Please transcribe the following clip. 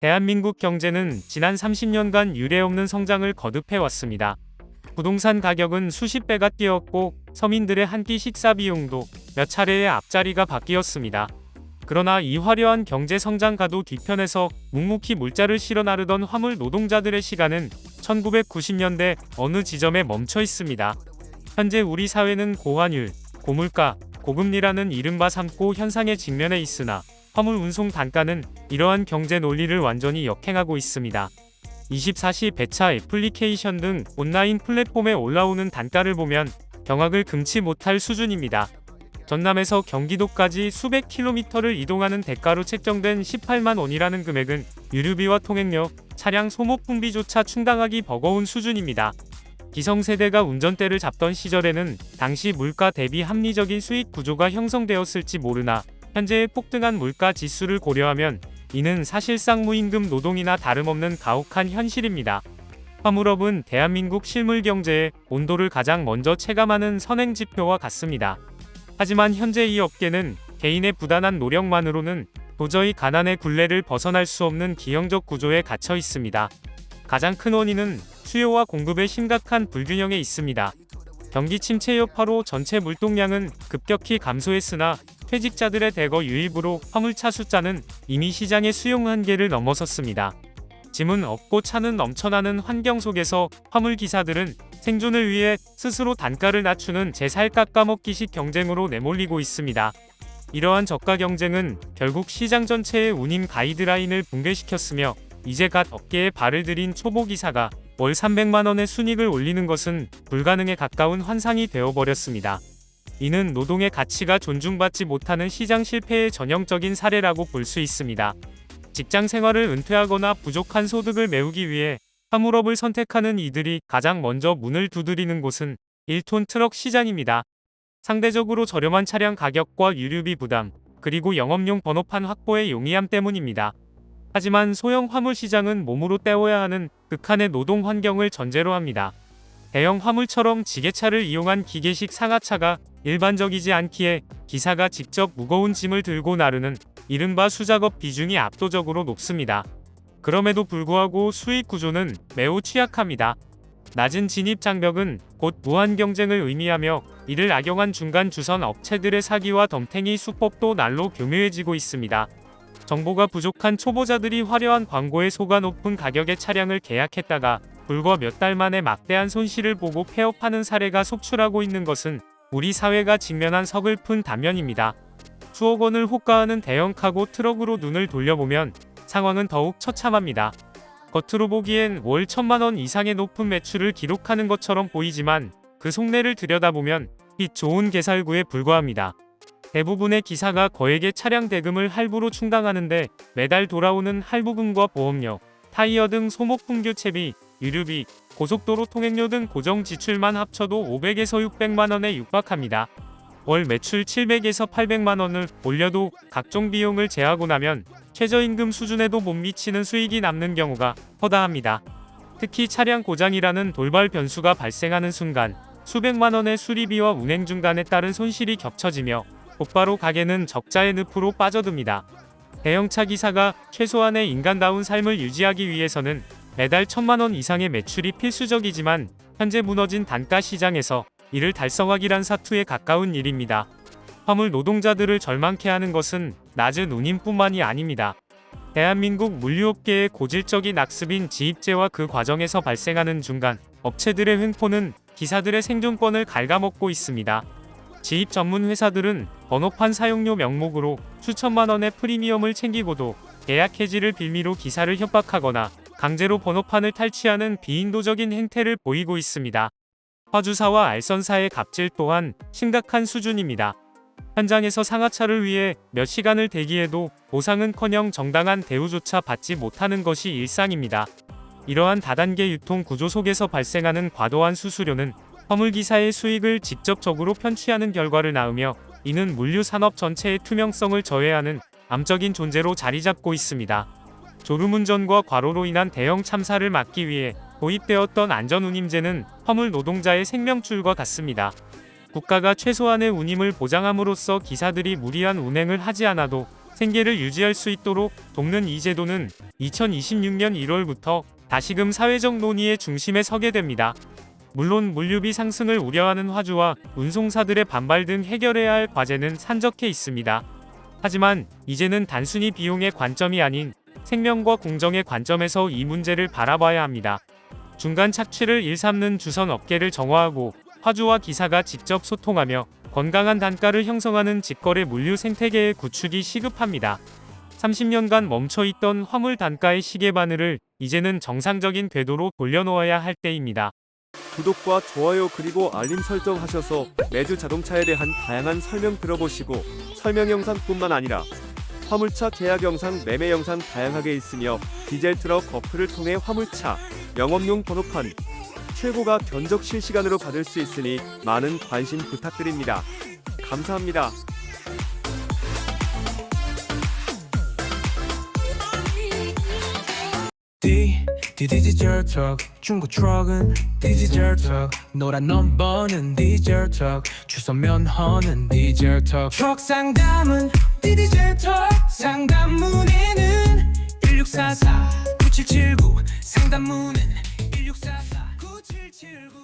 대한민국 경제는 지난 30년간 유례없는 성장을 거듭해왔습니다. 부동산 가격은 수십 배가 뛰었고 서민들의 한 끼 식사 비용도 몇 차례의 앞자리가 바뀌었습니다. 그러나 이 화려한 경제 성장가도 뒤편에서 묵묵히 물자를 실어 나르던 화물 노동자들의 시간은 1990년대 어느 지점에 멈춰 있습니다. 현재 우리 사회는 고환율, 고물가, 고금리라는 이른바 삼고 현상에 직면해 있으나 화물 운송 단가는 이러한 경제 논리를 완전히 역행하고 있습니다. 24시 배차 애플리케이션 등 온라인 플랫폼에 올라오는 단가를 보면 경악을 금치 못할 수준입니다. 전남에서 경기도까지 수백 킬로미터를 이동하는 대가로 책정된 18만 원이라는 금액은 유류비와 통행료, 차량 소모품비조차 충당하기 버거운 수준입니다. 기성세대가 운전대를 잡던 시절에는 당시 물가 대비 합리적인 수익 구조가 형성되었을지 모르나 현재의 폭등한 물가 지수를 고려하면 이는 사실상 무임금 노동이나 다름없는 가혹한 현실입니다. 화물업은 대한민국 실물 경제의 온도를 가장 먼저 체감하는 선행지표와 같습니다. 하지만 현재 이 업계는 개인의 부단한 노력만으로는 도저히 가난의 굴레를 벗어날 수 없는 기형적 구조에 갇혀 있습니다. 가장 큰 원인은 수요와 공급의 심각한 불균형에 있습니다. 경기 침체 여파로 전체 물동량은 급격히 감소했으나 퇴직자들의 대거 유입으로 화물차 숫자는 이미 시장의 수용 한계를 넘어섰습니다. 짐은 없고 차는 넘쳐나는 환경 속에서 화물 기사들은 생존을 위해 스스로 단가를 낮추는 제살 깎아먹기식 경쟁으로 내몰리고 있습니다. 이러한 저가 경쟁은 결국 시장 전체의 운임 가이드라인을 붕괴시켰으며 이제 갓 업계에 발을 들인 초보 기사가 월 300만 원의 순익을 올리는 것은 불가능에 가까운 환상이 되어버렸습니다. 이는 노동의 가치가 존중받지 못하는 시장 실패의 전형적인 사례라고 볼 수 있습니다. 직장 생활을 은퇴하거나 부족한 소득을 메우기 위해 화물업을 선택하는 이들이 가장 먼저 문을 두드리는 곳은 1톤 트럭 시장입니다. 상대적으로 저렴한 차량 가격과 유류비 부담, 그리고 영업용 번호판 확보의 용이함 때문입니다. 하지만 소형 화물 시장은 몸으로 때워야 하는 극한의 노동 환경을 전제로 합니다. 대형 화물처럼 지게차를 이용한 기계식 상하차가 일반적이지 않기에 기사가 직접 무거운 짐을 들고 나르는 이른바 수작업 비중이 압도적으로 높습니다. 그럼에도 불구하고 수익 구조는 매우 취약합니다. 낮은 진입 장벽은 곧 무한 경쟁을 의미하며 이를 악용한 중간 주선 업체들의 사기와 덤탱이 수법도 날로 교묘해지고 있습니다. 정보가 부족한 초보자들이 화려한 광고에 속아 높은 가격의 차량을 계약했다가 불과 몇 달 만에 막대한 손실을 보고 폐업하는 사례가 속출하고 있는 것은 우리 사회가 직면한 서글픈 단면입니다. 수억 원을 호가하는 대형 카고 트럭으로 눈을 돌려보면 상황은 더욱 처참합니다. 겉으로 보기엔 월 1,000만 원 이상의 높은 매출을 기록하는 것처럼 보이지만 그 속내를 들여다보면 빛 좋은 개살구에 불과합니다. 대부분의 기사가 거액의 차량 대금을 할부로 충당하는데 매달 돌아오는 할부금과 보험료, 타이어 등 소모품 교체비, 유류비, 고속도로 통행료 등 고정 지출만 합쳐도 500에서 600만 원에 육박합니다. 월 매출 700에서 800만 원을 올려도 각종 비용을 제하고 나면 최저임금 수준에도 못 미치는 수익이 남는 경우가 허다합니다. 특히 차량 고장이라는 돌발 변수가 발생하는 순간 수백만 원의 수리비와 운행 중단에 따른 손실이 겹쳐지며 곧바로 가게는 적자의 늪으로 빠져듭니다. 대형차 기사가 최소한의 인간다운 삶을 유지하기 위해서는 매달 1,000만 원 이상의 매출이 필수적이지만 현재 무너진 단가 시장에서 이를 달성하기란 사투에 가까운 일입니다. 화물 노동자들을 절망케 하는 것은 낮은 운임뿐만이 아닙니다. 대한민국 물류업계의 고질적인 악습인 지입제와 그 과정에서 발생하는 중간 업체들의 횡포는 기사들의 생존권을 갉아먹고 있습니다. 지입 전문 회사들은 번호판 사용료 명목으로 수천만 원의 프리미엄을 챙기고도 계약 해지를 빌미로 기사를 협박하거나 강제로 번호판을 탈취하는 비인도적인 행태를 보이고 있습니다. 화주사와 알선사의 갑질 또한 심각한 수준입니다. 현장에서 상하차를 위해 몇 시간을 대기해도 보상은커녕 정당한 대우조차 받지 못하는 것이 일상입니다. 이러한 다단계 유통 구조 속에서 발생하는 과도한 수수료는 화물기사의 수익을 직접적으로 편취하는 결과를 낳으며 이는 물류산업 전체의 투명성을 저해하는 암적인 존재로 자리잡고 있습니다. 졸음운전과 과로로 인한 대형 참사를 막기 위해 도입되었던 안전운임제는 화물 노동자의 생명줄과 같습니다. 국가가 최소한의 운임을 보장함으로써 기사들이 무리한 운행을 하지 않아도 생계를 유지할 수 있도록 돕는 이 제도는 2026년 1월부터 다시금 사회적 논의의 중심에 서게 됩니다. 물론 물류비 상승을 우려하는 화주와 운송사들의 반발 등 해결해야 할 과제는 산적해 있습니다. 하지만 이제는 단순히 비용의 관점이 아닌 생명과 공정의 관점에서 이 문제를 바라봐야 합니다. 중간 착취를 일삼는 주선 업계를 정화하고 화주와 기사가 직접 소통하며 건강한 단가를 형성하는 직거래 물류 생태계의 구축이 시급합니다. 30년간 멈춰있던 화물 단가의 시계바늘을 이제는 정상적인 궤도로 돌려놓아야 할 때입니다. 구독과 좋아요 그리고 알림 설정하셔서 매주 자동차에 대한 다양한 설명 들어보시고 설명 영상뿐만 아니라 화물차 계약 영상, 매매 영상 다양하게 있으며 디젤 트럭 어플을 통해 화물차 영업용 번호판 최고가 견적 실시간으로 받을 수 있으니 많은 관심 부탁드립니다. 감사합니다. 디지털 턱 중고 트럭은 디지털 턱 노란 넘버는 디지털 턱 주소 면허는 디지털 턱 트럭 상담은 디지털 턱 상담 문의는 1644 9779 상담 문의는 1644 9779